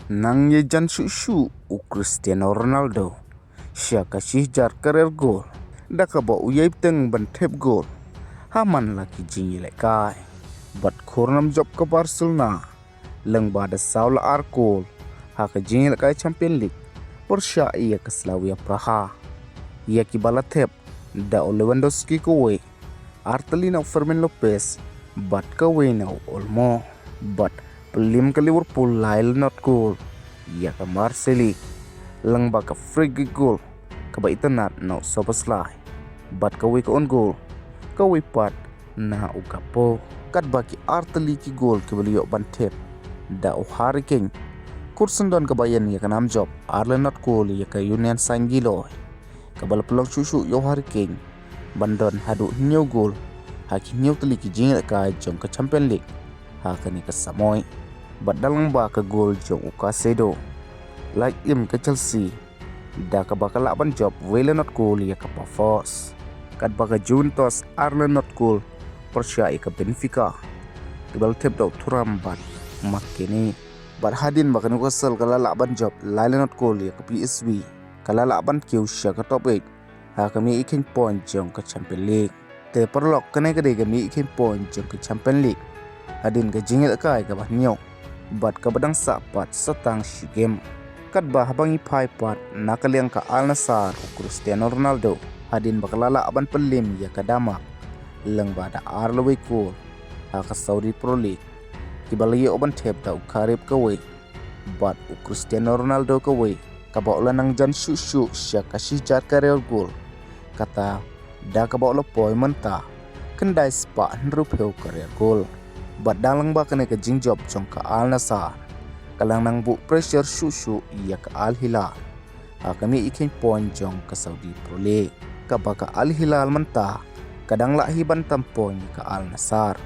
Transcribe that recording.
Nang ye jan shu u Cristiano Ronaldo siya kasih jar karir gol daka ba uyay teng ban tep gol haman laki jingi lekai bat kornam job ke Barcelona leng bada saula arkol haka jingi lekai Champion League persya iya ke Slavia Praha ia kibala tep da Lewandowski kowe Artelino Fermin Lopez bat kowe na Olmo bat pelim ke Liverpool lail not goal ia ke Marseille leng ba ke free goal ke ba itanat na Soboslai bat kowe ke on goal kowe pat na ukapo kat baki Arteli ki goal ke beliau bantep da Harry Kane kursen don kebayan ia ke nam job Arlen not goal ia ke Union Saint-Gilloise ke bala pelang susu yo Harry Kane bandon hadu new goal haki new teli ki jingil ka jong ke Champion League haka ni ke Samoy bat dalang ba ke goal jong Casedo like im ke Chelsea da ke bakal laban job wele not goal ia ke Pafos kat baka Juntos Arlen not goal persya ia ke Benfica kebal tep dau turam bat makini bat hadin baka Newcastle kala laban job laile not goal ia ke PSV kala laban Kiusha ke top 8 haka mi iking point jong ke Champion League te perlok kene kede ke mi iking point jong ke Champion League hadin ke jingil kai ke bah nyok bat ke badang sapat setang si game kat bah bangi pai pat nakaliang ke Al Nassr Cristiano Ronaldo hadin bakalala aban pelim ya ke Damak leng bada Arlewe ko haka Saudi Pro League kibali oban tep da ukarib kawe bat Cristiano Ronaldo kawe kabaula nang jan shu sya kasih jar karir gol kata da kabaula poi menta kendai spa nrupeu karir gol bat dalang ba kene ke jingjob jong ke Al Nassr kalang nang bu pressure shu ia ke Al Hilal kami ikin point jong ke Saudi Pro League kabaka Al Hilal menta kadang lahi bantam point ke Al Nassr